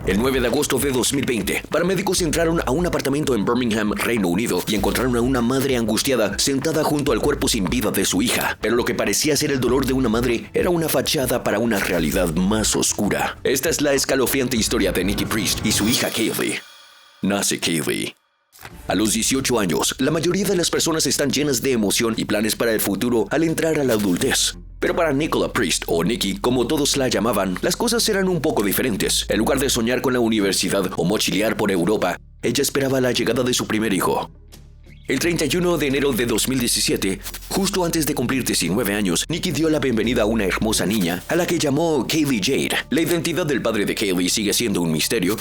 El 9 de agosto de 2020, paramédicos entraron a un apartamento en Birmingham, Reino Unido, y encontraron a una madre angustiada sentada junto al cuerpo sin vida de su hija. Pero lo que parecía ser el dolor de una madre era una fachada para una realidad más oscura. Esta es la escalofriante historia de Nikki Priest y su hija Kaylee. Nace Kaylee. A los 18 años, la mayoría de las personas están llenas de emoción y planes para el futuro al entrar a la adultez. Pero para Nicola Priest, o Nikki, como todos la llamaban, las cosas eran un poco diferentes. En lugar de soñar con la universidad o mochilear por Europa, ella esperaba la llegada de su primer hijo. El 31 de enero de 2017, justo antes de cumplir 19 años, Nikki dio la bienvenida a una hermosa niña, a la que llamó Kaylee Jade. La identidad del padre de Kaylee sigue siendo un misterio,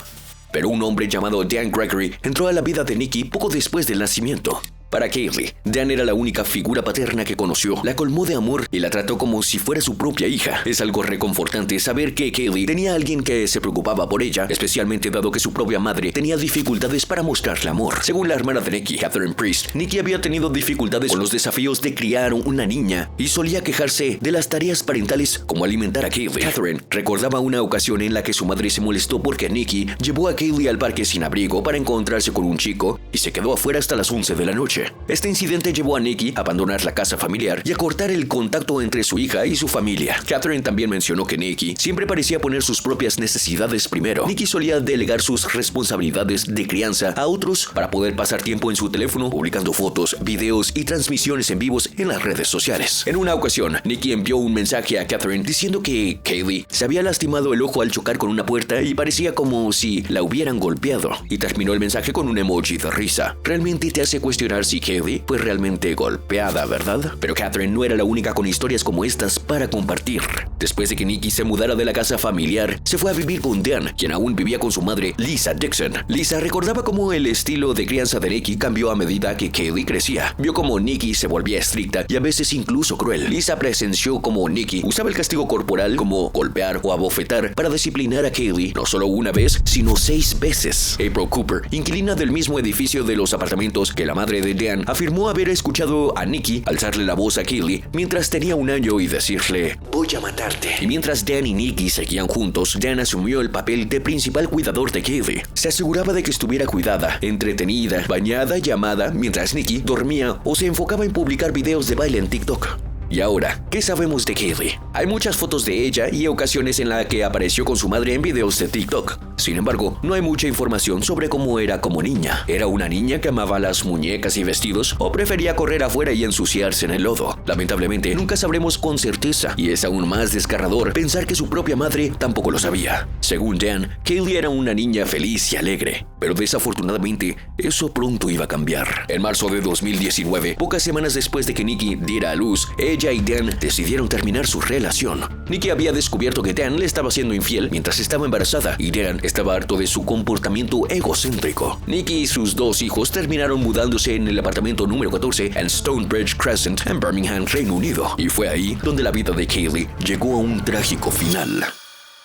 pero un hombre llamado Dan Gregory entró a la vida de Nikki poco después del nacimiento. Para Kaylee, Dan era la única figura paterna que conoció, la colmó de amor y la trató como si fuera su propia hija. Es algo reconfortante saber que Kaylee tenía a alguien que se preocupaba por ella, especialmente dado que su propia madre tenía dificultades para mostrarle amor. Según la hermana de Nikki, Catherine Priest, Nikki había tenido dificultades con los desafíos de criar una niña y solía quejarse de las tareas parentales como alimentar a Kaylee. Catherine recordaba una ocasión en la que su madre se molestó porque Nikki llevó a Kaylee al parque sin abrigo para encontrarse con un chico y se quedó afuera hasta las 11 de la noche. Este incidente llevó a Nikki a abandonar la casa familiar y a cortar el contacto entre su hija y su familia. Catherine también mencionó que Nikki siempre parecía poner sus propias necesidades primero. Nikki solía delegar sus responsabilidades de crianza a otros para poder pasar tiempo en su teléfono publicando fotos, videos y transmisiones en vivos en las redes sociales. En una ocasión, Nikki envió un mensaje a Catherine diciendo que Kaylee se había lastimado el ojo al chocar con una puerta y parecía como si la hubieran golpeado. Y terminó el mensaje con un emoji de risa. Realmente te hace cuestionar si Kaylee fue realmente golpeada, ¿verdad? Pero Catherine no era la única con historias como estas para compartir. Después de que Nikki se mudara de la casa familiar, se fue a vivir con Dan, quien aún vivía con su madre, Lisa Dixon. Lisa recordaba cómo el estilo de crianza de Nikki cambió a medida que Kaylee crecía. Vio cómo Nikki se volvía estricta y a veces incluso cruel. Lisa presenció cómo Nikki usaba el castigo corporal como golpear o abofetar para disciplinar a Kaylee, no solo una vez, sino 6 veces. April Cooper, inquilina del mismo edificio de los apartamentos que la madre de Dan, afirmó haber escuchado a Nikki alzarle la voz a Kaylee mientras tenía 1 año y decirle «voy a matarte». Y mientras Dan y Nikki seguían juntos, Dan asumió el papel de principal cuidador de Kaylee. Se aseguraba de que estuviera cuidada, entretenida, bañada y amada mientras Nikki dormía o se enfocaba en publicar videos de baile en TikTok. Y ahora, ¿qué sabemos de Kaylee? Hay muchas fotos de ella y ocasiones en las que apareció con su madre en videos de TikTok. Sin embargo, no hay mucha información sobre cómo era como niña. ¿Era una niña que amaba las muñecas y vestidos o prefería correr afuera y ensuciarse en el lodo? Lamentablemente, nunca sabremos con certeza y es aún más desgarrador pensar que su propia madre tampoco lo sabía. Según Dan, Kaylee era una niña feliz y alegre, pero desafortunadamente, eso pronto iba a cambiar. En marzo de 2019, pocas semanas después de que Nikki diera a luz, ella y Dan decidieron terminar su relación. Nikki había descubierto que Dan le estaba siendo infiel mientras estaba embarazada y Dan estaba harto de su comportamiento egocéntrico. Nikki y sus 2 hijos terminaron mudándose en el apartamento número 14 en Stonebridge Crescent en Birmingham, Reino Unido. Y fue ahí donde la vida de Kaylee llegó a un trágico final.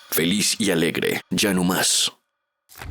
Feliz y alegre, ya no más.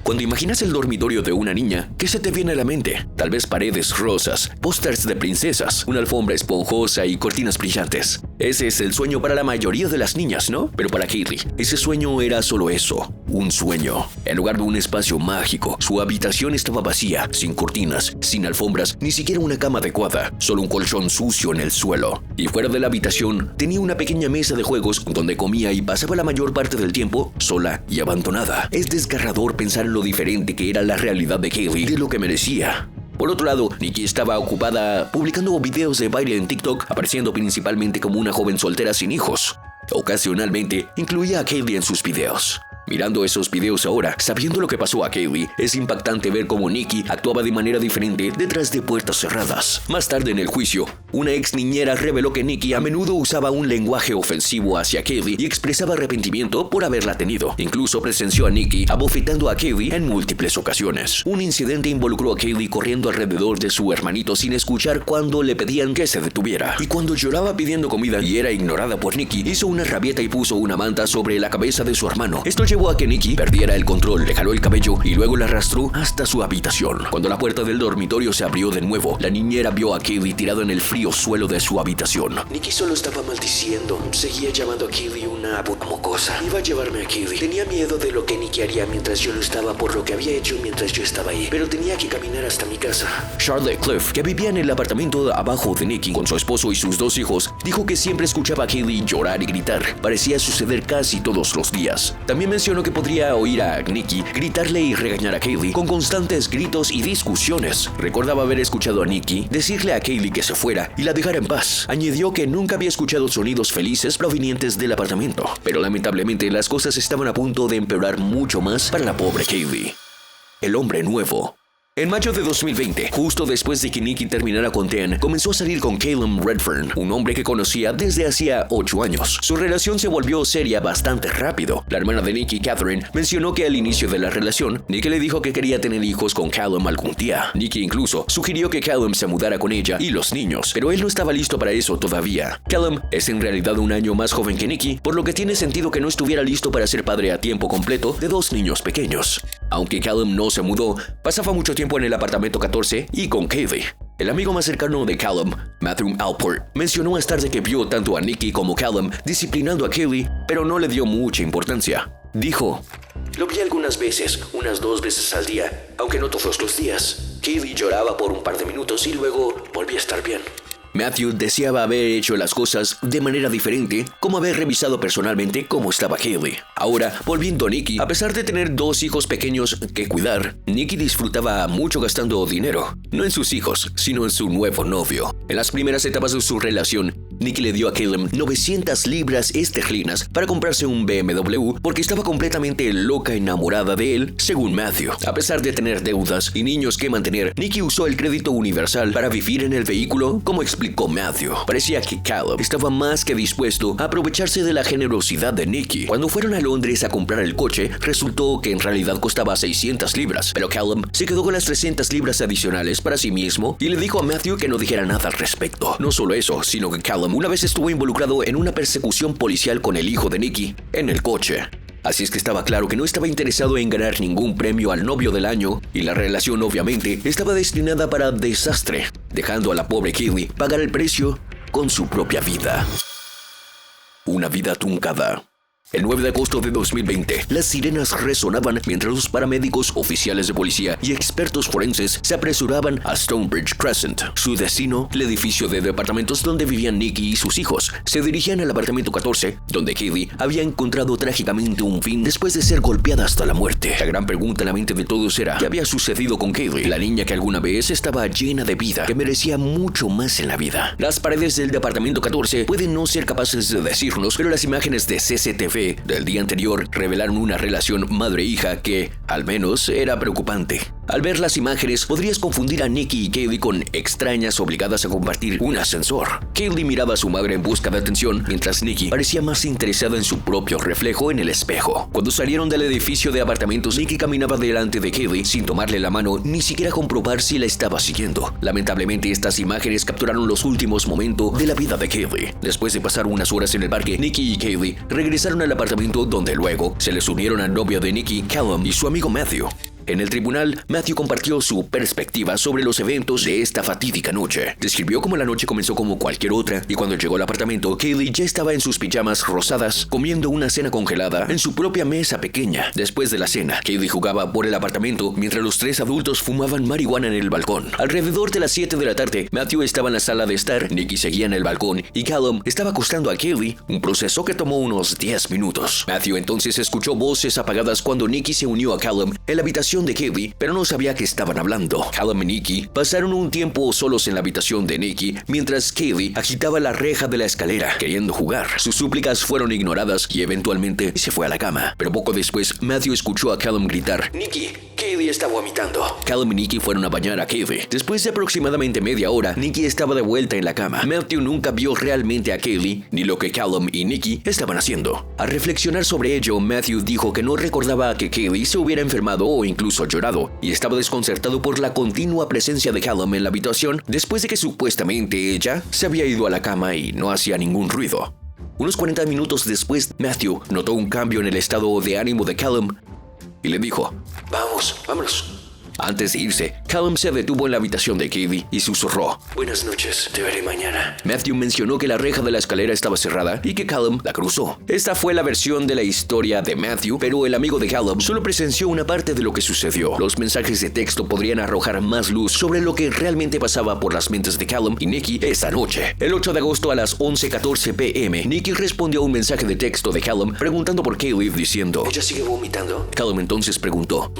Cuando imaginas el dormitorio de una niña, ¿qué se te viene a la mente? Tal vez paredes rosas, pósters de princesas, una alfombra esponjosa y cortinas brillantes. Ese es el sueño para la mayoría de las niñas, ¿no? Pero para Kaylee, ese sueño era solo eso, un sueño. En lugar de un espacio mágico, su habitación estaba vacía, sin cortinas, sin alfombras, ni siquiera una cama adecuada, solo un colchón sucio en el suelo. Y fuera de la habitación, tenía una pequeña mesa de juegos donde comía y pasaba la mayor parte del tiempo sola y abandonada. Es desgarrador pensar en lo diferente que era la realidad de Kaylee de lo que merecía. Por otro lado, Nikki estaba ocupada publicando videos de baile en TikTok, apareciendo principalmente como una joven soltera sin hijos. Ocasionalmente, incluía a Kaylee en sus videos. Mirando esos videos ahora, sabiendo lo que pasó a Kaylee, es impactante ver cómo Nikki actuaba de manera diferente detrás de puertas cerradas. Más tarde en el juicio, una ex niñera reveló que Nikki a menudo usaba un lenguaje ofensivo hacia Kaylee y expresaba arrepentimiento por haberla tenido. Incluso presenció a Nikki abofetando a Kaylee en múltiples ocasiones. Un incidente involucró a Kaylee corriendo alrededor de su hermanito sin escuchar cuando le pedían que se detuviera. Y cuando lloraba pidiendo comida y era ignorada por Nikki, hizo una rabieta y puso una manta sobre la cabeza de su hermano. Esto llevó llevó a que Nikki perdiera el control, le jaló el cabello y luego la arrastró hasta su habitación. Cuando la puerta del dormitorio se abrió de nuevo, la niñera vio a Kaylee tirado en el frío suelo de su habitación. Nikki solo estaba maldiciendo. Seguía llamando a Kaylee una mocosa. Iba a llevarme a Kaylee. Tenía miedo de lo que Nikki haría mientras yo no estaba por lo que había hecho mientras yo estaba ahí. Pero tenía que caminar hasta mi casa. Charlotte Cliff, que vivía en el apartamento abajo de Nikki con su esposo y sus 2 hijos, dijo que siempre escuchaba a Kaylee llorar y gritar. Parecía suceder casi todos los días. También mencionó que podría oír a Nikki gritarle y regañar a Kaylee con constantes gritos y discusiones. Recordaba haber escuchado a Nikki decirle a Kaylee que se fuera y la dejara en paz. Añadió que nunca había escuchado sonidos felices provenientes del apartamento, pero lamentablemente las cosas estaban a punto de empeorar mucho más para la pobre Kaylee. El hombre nuevo. En mayo de 2020, justo después de que Nikki terminara con Dan, comenzó a salir con Callum Redfern, un hombre que conocía desde hacía 8 años. Su relación se volvió seria bastante rápido. La hermana de Nikki, Catherine, mencionó que al inicio de la relación, Nikki le dijo que quería tener hijos con Callum algún día. Nikki incluso sugirió que Callum se mudara con ella y los niños, pero él no estaba listo para eso todavía. Callum es en realidad un año más joven que Nikki, por lo que tiene sentido que no estuviera listo para ser padre a tiempo completo de 2 niños pequeños. Aunque Callum no se mudó, pasaba mucho tiempo en el apartamento 14 y con Kaylee. El amigo más cercano de Callum, Matthew Alport, mencionó más tarde que vio tanto a Nikki como Callum disciplinando a Kaylee, pero no le dio mucha importancia. Dijo: lo vi algunas veces, unas 2 veces al día, aunque no todos los días. Kaylee lloraba por un par de minutos y luego volvía a estar bien. Matthew deseaba haber hecho las cosas de manera diferente, como haber revisado personalmente cómo estaba Kaylee. Ahora, volviendo a Nikki, a pesar de tener 2 hijos pequeños que cuidar, Nikki disfrutaba mucho gastando dinero, no en sus hijos, sino en su nuevo novio. En las primeras etapas de su relación, Nikki le dio a Callum 900 libras esterlinas para comprarse un BMW porque estaba completamente loca enamorada de él, según Matthew. A pesar de tener deudas y niños que mantener, Nikki usó el crédito universal para vivir en el vehículo, como explicó Matthew. Parecía que Callum estaba más que dispuesto a aprovecharse de la generosidad de Nikki. Cuando fueron a Londres a comprar el coche, resultó que en realidad costaba 600 libras, pero Callum se quedó con las 300 libras adicionales para sí mismo y le dijo a Matthew que no dijera nada al respecto. No solo eso, sino que Callum una vez estuvo involucrado en una persecución policial con el hijo de Nikki en el coche. Así es que estaba claro que no estaba interesado en ganar ningún premio al novio del año y la relación obviamente estaba destinada para desastre, dejando a la pobre Kaylee pagar el precio con su propia vida. Una vida truncada. El 9 de agosto de 2020, las sirenas resonaban mientras los paramédicos, oficiales de policía y expertos forenses se apresuraban a Stonebridge Crescent. Su destino, el edificio de departamentos donde vivían Nikki y sus hijos. Se dirigían al apartamento 14, donde Kaylee había encontrado trágicamente un fin después de ser golpeada hasta la muerte. La gran pregunta en la mente de todos era: ¿qué había sucedido con Kaylee? La niña que alguna vez estaba llena de vida, que merecía mucho más en la vida. Las paredes del departamento 14 pueden no ser capaces de decirnos, pero las imágenes de CCTV del día anterior revelaron una relación madre-hija que, al menos, era preocupante. Al ver las imágenes, podrías confundir a Nikki y Kaylee con extrañas obligadas a compartir un ascensor. Kaylee miraba a su madre en busca de atención, mientras Nikki parecía más interesada en su propio reflejo en el espejo. Cuando salieron del edificio de apartamentos, Nikki caminaba delante de Kaylee sin tomarle la mano ni siquiera comprobar si la estaba siguiendo. Lamentablemente, estas imágenes capturaron los últimos momentos de la vida de Kaylee. Después de pasar unas horas en el parque, Nikki y Kaylee regresaron al apartamento donde luego se les unieron al novio de Nikki, Callum, y su amigo Matthew. En el tribunal, Matthew compartió su perspectiva sobre los eventos de esta fatídica noche. Describió cómo la noche comenzó como cualquier otra y cuando llegó al apartamento, Kaylee ya estaba en sus pijamas rosadas comiendo una cena congelada en su propia mesa pequeña. Después de la cena, Kaylee jugaba por el apartamento mientras los 3 adultos fumaban marihuana en el balcón. Alrededor de las 7 de la tarde, Matthew estaba en la sala de estar, Nikki seguía en el balcón y Callum estaba acostando a Kaylee, un proceso que tomó unos 10 minutos. Matthew entonces escuchó voces apagadas cuando Nikki se unió a Callum en la habitación de Kaylee, pero no sabía que estaban hablando. Callum y Nikki pasaron un tiempo solos en la habitación de Nikki mientras Kaylee agitaba la reja de la escalera, queriendo jugar. Sus súplicas fueron ignoradas y eventualmente se fue a la cama. Pero poco después, Matthew escuchó a Callum gritar: Nikki, Kaylee está vomitando. Callum y Nikki fueron a bañar a Kaylee. Después de aproximadamente media hora, Nikki estaba de vuelta en la cama. Matthew nunca vio realmente a Kaylee ni lo que Callum y Nikki estaban haciendo. Al reflexionar sobre ello, Matthew dijo que no recordaba que Kaylee se hubiera enfermado o incluso llorado, y estaba desconcertado por la continua presencia de Callum en la habitación después de que supuestamente ella se había ido a la cama y no hacía ningún ruido. Unos 40 minutos después, Matthew notó un cambio en el estado de ánimo de Callum y le dijo: Vámonos. Antes de irse, Callum se detuvo en la habitación de Kaylee y susurró: Buenas noches, te veré mañana. Matthew mencionó que la reja de la escalera estaba cerrada y que Callum la cruzó. Esta fue la versión de la historia de Matthew, pero el amigo de Callum solo presenció una parte de lo que sucedió. Los mensajes de texto podrían arrojar más luz sobre lo que realmente pasaba por las mentes de Callum y Nikki esa noche. El 8 de agosto a las 11:14 p.m., Nikki respondió a un mensaje de texto de Callum preguntando por Kaylee, diciendo: ¿Ella sigue vomitando? Callum entonces preguntó: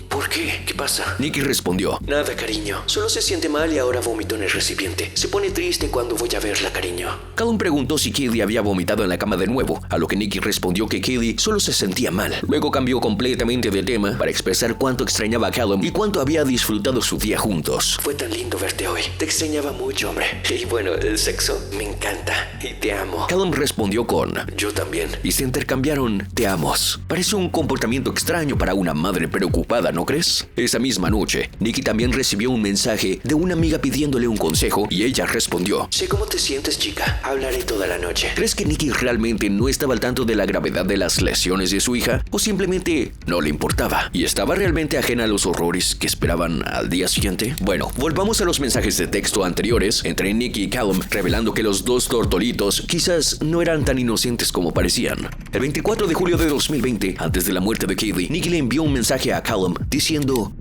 ¿Por qué? ¿Qué pasa? Nikki respondió: Nada, cariño. Solo se siente mal y ahora vomitó en el recipiente. Se pone triste cuando voy a verla, cariño. Callum preguntó si Kaylee había vomitado en la cama de nuevo, a lo que Nikki respondió que Kaylee solo se sentía mal. Luego cambió completamente de tema para expresar cuánto extrañaba a Callum y cuánto había disfrutado su día juntos. Fue tan lindo verte hoy. Te extrañaba mucho, hombre. Y bueno, el sexo me encanta y te amo. Callum respondió con: Yo también. Y se intercambiaron te amos. Parece un comportamiento extraño para una madre preocupada, ¿no crees? Esa misma noche, Nikki también recibió un mensaje de una amiga pidiéndole un consejo y ella respondió: Sé cómo te sientes, chica. Hablaré toda la noche. ¿Crees que Nikki realmente no estaba al tanto de la gravedad de las lesiones de su hija? ¿O simplemente no le importaba? ¿Y estaba realmente ajena a los horrores que esperaban al día siguiente? Bueno, volvamos a los mensajes de texto anteriores entre Nikki y Callum, revelando que los dos tortolitos quizás no eran tan inocentes como parecían. El 24 de julio de 2020, antes de la muerte de Kaylee, Nikki le envió un mensaje a Callum diciendo: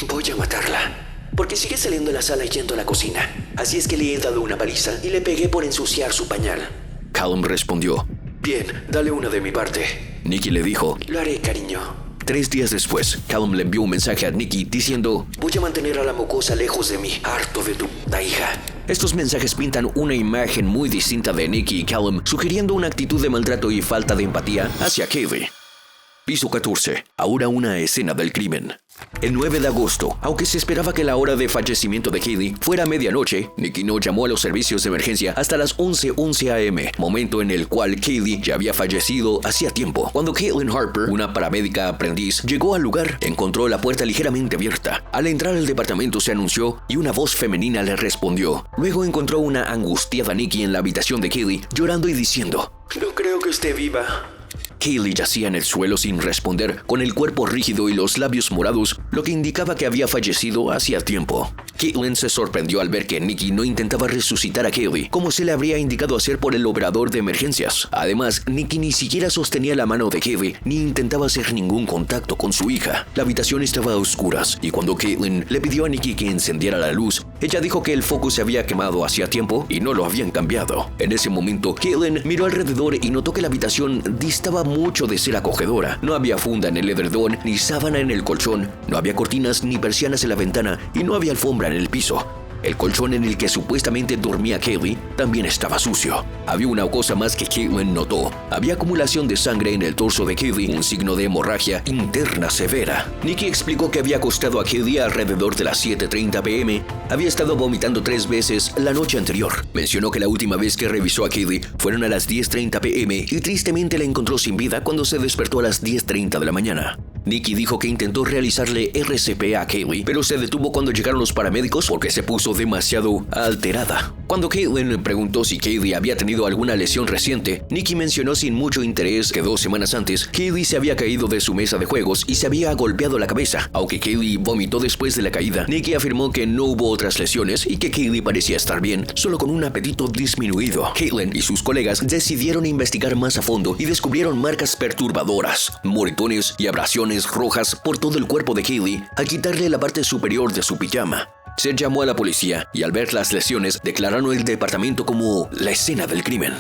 Voy a matarla, porque sigue saliendo de la sala y yendo a la cocina. Así es que le he dado una paliza y le pegué por ensuciar su pañal. Callum respondió: Bien, dale una de mi parte. Nikki le dijo: Lo haré, cariño. 3 días después, Callum le envió un mensaje a Nikki diciendo: Voy a mantener a la mocosa lejos de mí, harto de tu hija. Estos mensajes pintan una imagen muy distinta de Nikki y Callum, sugiriendo una actitud de maltrato y falta de empatía hacia Kaylee. Piso 14. Ahora una escena del crimen. El 9 de agosto, aunque se esperaba que la hora de fallecimiento de Kaylee fuera medianoche, Nikki no llamó a los servicios de emergencia hasta las 11:11 a.m., momento en el cual Kaylee ya había fallecido hacía tiempo. Cuando Caitlin Harper, una paramédica aprendiz, llegó al lugar, encontró la puerta ligeramente abierta. Al entrar al departamento se anunció y una voz femenina le respondió. Luego encontró una angustiada Nikki en la habitación de Kaylee, llorando y diciendo: No creo que esté viva. Kaylee yacía en el suelo sin responder, con el cuerpo rígido y los labios morados, lo que indicaba que había fallecido hacía tiempo. Caitlin se sorprendió al ver que Nikki no intentaba resucitar a Kaylee, como se le habría indicado hacer por el operador de emergencias. Además, Nikki ni siquiera sostenía la mano de Kaylee, ni intentaba hacer ningún contacto con su hija. La habitación estaba a oscuras, y cuando Caitlin le pidió a Nikki que encendiera la luz, ella dijo que el foco se había quemado hacía tiempo y no lo habían cambiado. En ese momento, Caitlin miró alrededor y notó que la habitación distaba mucho de ser acogedora. No había funda en el edredón, ni sábana en el colchón, no había cortinas ni persianas en la ventana y no había alfombra en el piso. El colchón en el que supuestamente dormía Kaylee también estaba sucio. Había una cosa más que Caitlin notó. Había acumulación de sangre en el torso de Kaylee, un signo de hemorragia interna severa. Nikki explicó que había acostado a Kaylee alrededor de las 7:30 p.m. Había estado vomitando 3 veces la noche anterior. Mencionó que la última vez que revisó a Kaylee fueron a las 10:30 p.m. y tristemente la encontró sin vida cuando se despertó a las 10:30 de la mañana. Nikki dijo que intentó realizarle RCP a Kaylee, pero se detuvo cuando llegaron los paramédicos porque se puso demasiado alterada. Cuando Caitlin preguntó si Kaylee había tenido alguna lesión reciente, Nikki mencionó sin mucho interés que 2 semanas antes, Kaylee se había caído de su mesa de juegos y se había golpeado la cabeza. Aunque Kaylee vomitó después de la caída, Nikki afirmó que no hubo otras lesiones y que Kaylee parecía estar bien, solo con un apetito disminuido. Caitlin y sus colegas decidieron investigar más a fondo y descubrieron marcas perturbadoras, moretones y abrasiones rojas por todo el cuerpo de Kaylee al quitarle la parte superior de su pijama. Se llamó a la policía y al ver las lesiones declararon el departamento como la escena del crimen.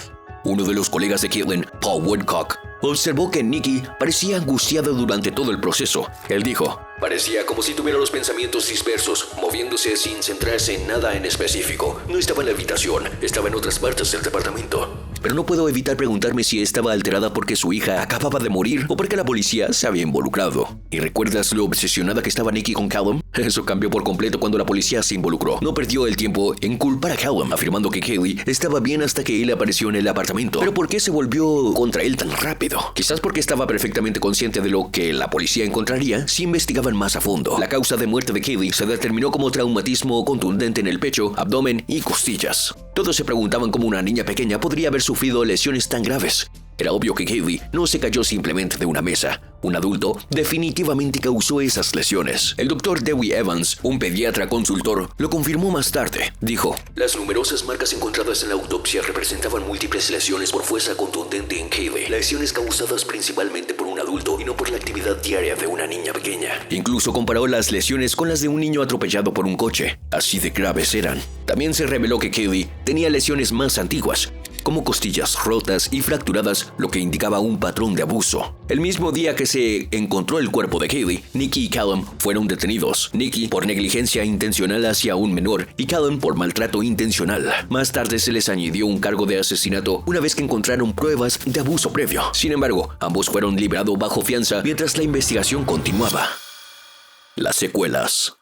Uno de los colegas de Caitlin, Paul Woodcock, observó que Nikki parecía angustiada durante todo el proceso. Él dijo: parecía como si tuviera los pensamientos dispersos, moviéndose sin centrarse en nada en específico. No estaba en la habitación, estaba en otras partes del departamento. Pero no puedo evitar preguntarme si estaba alterada porque su hija acababa de morir o porque la policía se había involucrado. ¿Y recuerdas lo obsesionada que estaba Nikki con Callum? Eso cambió por completo cuando la policía se involucró. No perdió el tiempo en culpar a Callum, afirmando que Kaylee estaba bien hasta que él apareció en el apartamento. ¿Pero por qué se volvió contra él tan rápido? Quizás porque estaba perfectamente consciente de lo que la policía encontraría si investigaba investigaban más a fondo. La causa de muerte de Kaylee se determinó como traumatismo contundente en el pecho, abdomen y costillas. Todos se preguntaban cómo una niña pequeña podría haber sufrido lesiones tan graves. Era obvio que Kaylee no se cayó simplemente de una mesa. Un adulto definitivamente causó esas lesiones. El doctor Dewey Evans, un pediatra consultor, lo confirmó más tarde. Dijo: las numerosas marcas encontradas en la autopsia representaban múltiples lesiones por fuerza contundente en Kaylee. Lesiones causadas principalmente por un adulto y no por la actividad diaria de una niña pequeña. Incluso comparó las lesiones con las de un niño atropellado por un coche. Así de graves eran. También se reveló que Kaylee tenía lesiones más antiguas, como costillas rotas y fracturadas, lo que indicaba un patrón de abuso. El mismo día que se encontró el cuerpo de Kaylee, Nikki y Callum fueron detenidos. Nikki por negligencia intencional hacia un menor y Callum por maltrato intencional. Más tarde se les añadió un cargo de asesinato una vez que encontraron pruebas de abuso previo. Sin embargo, ambos fueron liberados bajo fianza mientras la investigación continuaba. Las secuelas.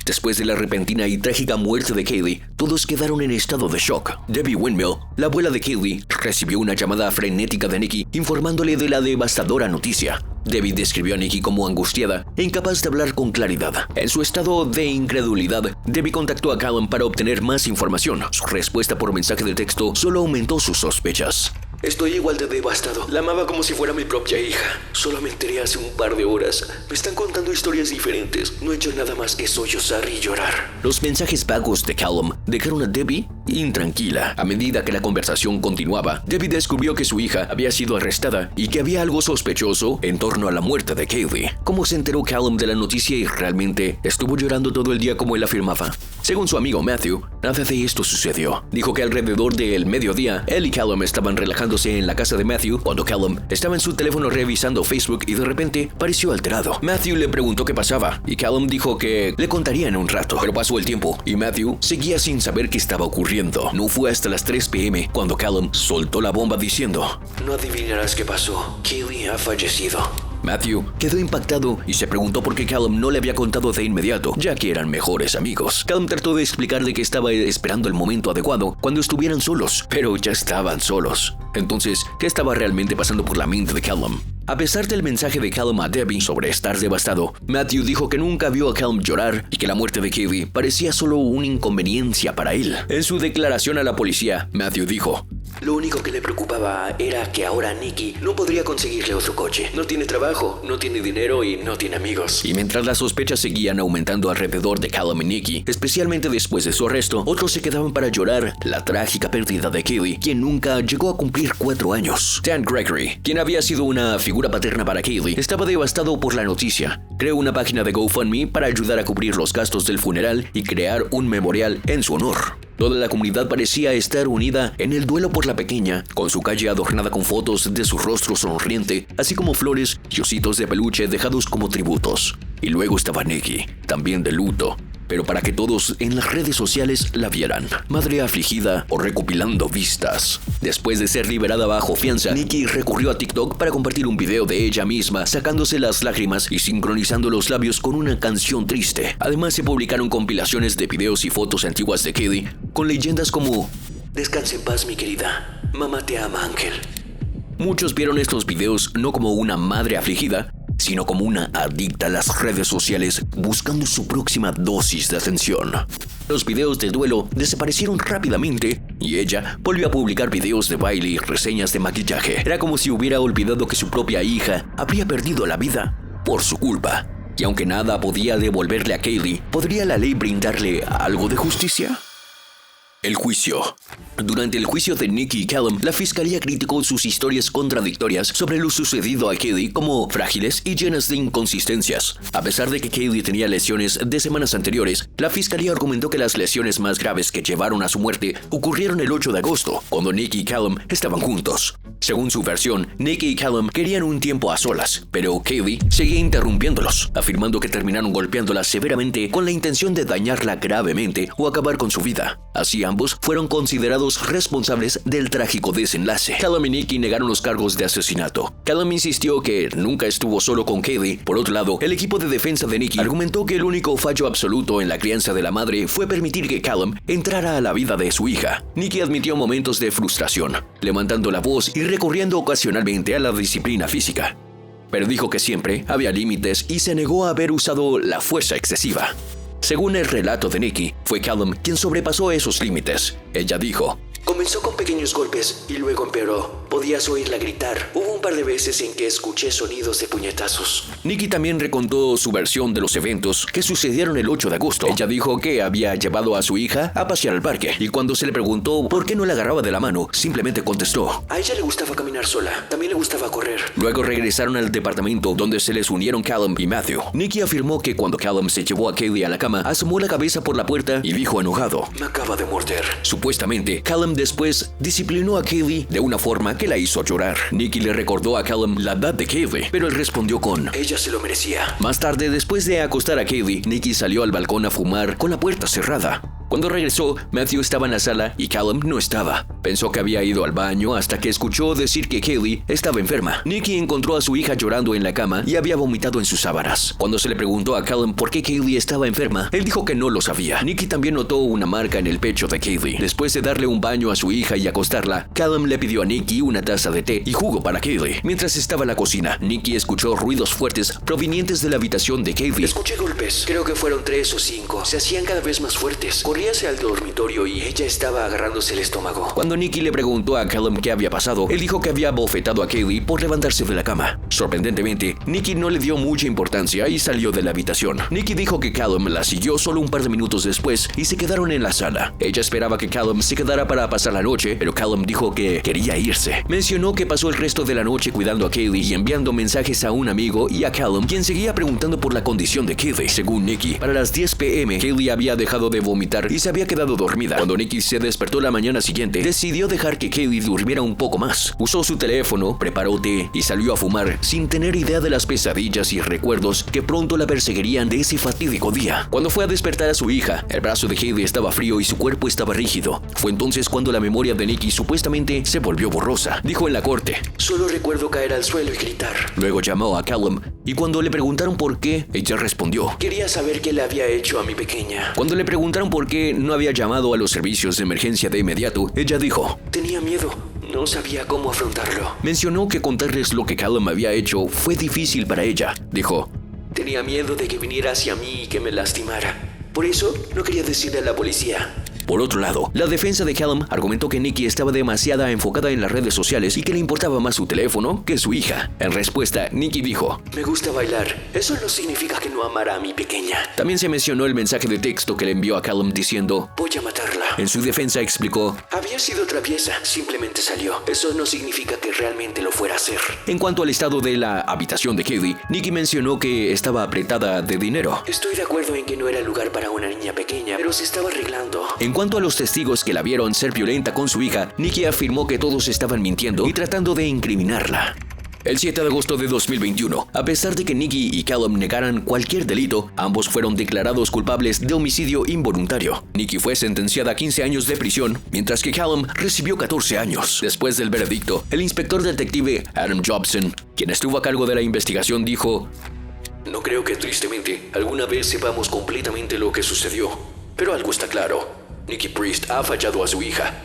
Después de la repentina y trágica muerte de Kaylee, todos quedaron en estado de shock. Debbie Windmill, la abuela de Kaylee, recibió una llamada frenética de Nikki informándole de la devastadora noticia. Debbie describió a Nikki como angustiada e incapaz de hablar con claridad. En su estado de incredulidad, Debbie contactó a Callum para obtener más información. Su respuesta por mensaje de texto solo aumentó sus sospechas. Estoy igual de devastado. La amaba como si fuera mi propia hija. Solo me enteré hace un par de horas. Me están contando historias diferentes. No he hecho nada más que sollozar y llorar. Los mensajes vagos de Callum dejaron a Debbie intranquila. A medida que la conversación continuaba, Debbie descubrió que su hija había sido arrestada y que había algo sospechoso en torno a la muerte de Kaylee. ¿Cómo se enteró Callum de la noticia y realmente estuvo llorando todo el día como él afirmaba? Según su amigo Matthew, nada de esto sucedió. Dijo que alrededor del mediodía, él y Callum estaban relajándose en la casa de Matthew cuando Callum estaba en su teléfono revisando Facebook y de repente pareció alterado. Matthew le preguntó qué pasaba y Callum dijo que le contaría en un rato, pero pasó el tiempo y Matthew seguía sin saber qué estaba ocurriendo. No fue hasta las 3 p.m. cuando Callum soltó la bomba diciendo: no adivinarás qué pasó. Kaylee ha fallecido. Matthew quedó impactado y se preguntó por qué Callum no le había contado de inmediato, ya que eran mejores amigos. Callum trató de explicarle que estaba esperando el momento adecuado cuando estuvieran solos, pero ya estaban solos. Entonces, ¿qué estaba realmente pasando por la mente de Callum? A pesar del mensaje de Callum a Debbie sobre estar devastado, Matthew dijo que nunca vio a Callum llorar y que la muerte de Kaylee parecía solo una inconveniencia para él. En su declaración a la policía, Matthew dijo: lo único que le preocupaba era que ahora Nikki no podría conseguirle otro coche. No tiene trabajo, no tiene dinero y no tiene amigos. Y mientras las sospechas seguían aumentando alrededor de Callum y Nikki, especialmente después de su arresto, otros se quedaban para llorar la trágica pérdida de Kaylee, quien nunca llegó a cumplir 4 años. Dan Gregory, quien había sido una figura paterna para Kaylee, estaba devastado por la noticia. Creó una página de GoFundMe para ayudar a cubrir los gastos del funeral y crear un memorial en su honor. Toda la comunidad parecía estar unida en el duelo por la pequeña, con su calle adornada con fotos de su rostro sonriente, así como flores y ositos de peluche dejados como tributos. Y luego estaba Nikki, también de luto, pero para que todos en las redes sociales la vieran, madre afligida o recopilando vistas. Después de ser liberada bajo fianza, Nikki recurrió a TikTok para compartir un video de ella misma sacándose las lágrimas y sincronizando los labios con una canción triste. Además se publicaron compilaciones de videos y fotos antiguas de Kaylee con leyendas como: descanse en paz, mi querida. Mamá te ama, Ángel. Muchos vieron estos videos no como una madre afligida, sino como una adicta a las redes sociales buscando su próxima dosis de atención. Los videos de duelo desaparecieron rápidamente y ella volvió a publicar videos de baile y reseñas de maquillaje. Era como si hubiera olvidado que su propia hija habría perdido la vida por su culpa. Y aunque nada podía devolverle a Kaylee, ¿podría la ley brindarle algo de justicia? El juicio. Durante el juicio de Nikki y Callum, la fiscalía criticó sus historias contradictorias sobre lo sucedido a Kaylee como frágiles y llenas de inconsistencias. A pesar de que Kaylee tenía lesiones de semanas anteriores, la fiscalía argumentó que las lesiones más graves que llevaron a su muerte ocurrieron el 8 de agosto, cuando Nikki y Callum estaban juntos. Según su versión, Nikki y Callum querían un tiempo a solas, pero Kaylee seguía interrumpiéndolos, afirmando que terminaron golpeándola severamente con la intención de dañarla gravemente o acabar con su vida. Así ambos fueron considerados responsables del trágico desenlace. Callum y Nikki negaron los cargos de asesinato. Callum insistió que nunca estuvo solo con Kaylee. Por otro lado, el equipo de defensa de Nikki argumentó que el único fallo absoluto en la crianza de la madre fue permitir que Callum entrara a la vida de su hija. Nikki admitió momentos de frustración, levantando la voz y recurriendo ocasionalmente a la disciplina física. pero dijo que siempre había límites y se negó a haber usado la fuerza excesiva. Según el relato de Nikki, fue Callum quien sobrepasó esos límites. Ella dijo: comenzó con pequeños golpes y luego empeoró. Podías oírla gritar. Hubo un par de veces en que escuché sonidos de puñetazos. Nikki también recontó su versión de los eventos que sucedieron el 8 de agosto. Ella dijo que había llevado a su hija a pasear al parque y cuando se le preguntó por qué no la agarraba de la mano, simplemente contestó: a ella le gustaba caminar sola. También le gustaba correr. Luego regresaron al departamento donde se les unieron Callum y Matthew. Nikki afirmó que cuando Callum se llevó a Kaylee a la cama, asomó la cabeza por la puerta y dijo enojado: me acaba de morder. Supuestamente, Callum después disciplinó a Kaylee de una forma que la hizo llorar. Nikki le recordó a Callum la edad de Kaylee, pero él respondió con: ella se lo merecía. Más tarde, después de acostar a Kaylee, Nikki salió al balcón a fumar con la puerta cerrada. Cuando regresó, Matthew estaba en la sala y Callum no estaba. Pensó que había ido al baño hasta que escuchó decir que Kaylee estaba enferma. Nikki encontró a su hija llorando en la cama y había vomitado en sus sábanas. Cuando se le preguntó a Callum por qué Kaylee estaba enferma, él dijo que no lo sabía. Nikki también notó una marca en el pecho de Kaylee. Después de darle un baño a su hija y acostarla, Callum le pidió a Nikki una taza de té y jugo para Kaylee. Mientras estaba en la cocina, Nikki escuchó ruidos fuertes provenientes de la habitación de Kaylee. Escuché golpes. Creo que fueron 3 o 5. Se hacían cada vez más fuertes. Corrí hacia el dormitorio y ella estaba agarrándose el estómago. Cuando Nikki le preguntó a Callum qué había pasado, él dijo que había bofetado a Kaylee por levantarse de la cama. Sorprendentemente, Nikki no le dio mucha importancia y salió de la habitación. Nikki dijo que Callum la siguió solo un par de minutos después y se quedaron en la sala. Ella esperaba que Callum se quedara para pasar la noche, pero Callum dijo que quería irse. Mencionó que pasó el resto de la noche cuidando a Kaylee y enviando mensajes a un amigo y a Callum, quien seguía preguntando por la condición de Kaylee. Según Nikki, para las 10 p.m., Kaylee había dejado de vomitar y se había quedado dormida. Cuando Nikki se despertó la mañana siguiente, decidió dejar que Kaylee durmiera un poco más. Usó su teléfono, preparó té y salió a fumar sin tener idea de las pesadillas y recuerdos que pronto la perseguirían de ese fatídico día. Cuando fue a despertar a su hija, el brazo de Kaylee estaba frío y su cuerpo estaba rígido. Fue entonces cuando la memoria de Nikki supuestamente se volvió borrosa. Dijo en la corte: solo recuerdo caer al suelo y gritar. Luego llamó a Callum y cuando le preguntaron por qué, ella respondió: quería saber qué le había hecho a mi pequeña. Cuando le preguntaron por qué no había llamado a los servicios de emergencia de inmediato, ella dijo: tenía miedo. No sabía cómo afrontarlo. Mencionó que contarles lo que Callum había hecho fue difícil para ella. Dijo: tenía miedo de que viniera hacia mí y que me lastimara. Por eso no quería decirle a la policía. Por otro lado, la defensa de Callum argumentó que Nikki estaba demasiado enfocada en las redes sociales y que le importaba más su teléfono que su hija. En respuesta, Nikki dijo: me gusta bailar. Eso no significa que no amara a mi pequeña. También se mencionó el mensaje de texto que le envió a Callum diciendo: voy a matarla. En su defensa explicó: había sido traviesa, simplemente salió. Eso no significa que realmente lo fuera a hacer. En cuanto al estado de la habitación de Kaylee, Nikki mencionó que estaba apretada de dinero. Estoy de acuerdo en que no era lugar para una niña pequeña, pero se estaba arreglando. En cuanto a los testigos que la vieron ser violenta con su hija, Nikki afirmó que todos estaban mintiendo y tratando de incriminarla. El 7 de agosto de 2021, a pesar de que Nikki y Callum negaran cualquier delito, ambos fueron declarados culpables de homicidio involuntario. Nikki fue sentenciada a 15 años de prisión, mientras que Callum recibió 14 años. Después del veredicto, el inspector detective Adam Jobson, quien estuvo a cargo de la investigación, dijo: no creo que tristemente alguna vez sepamos completamente lo que sucedió, pero algo está claro. Nikki Priest ha fallado a su hija.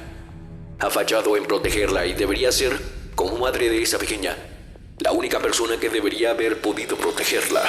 Ha fallado en protegerla y debería ser, como madre de esa pequeña, la única persona que debería haber podido protegerla.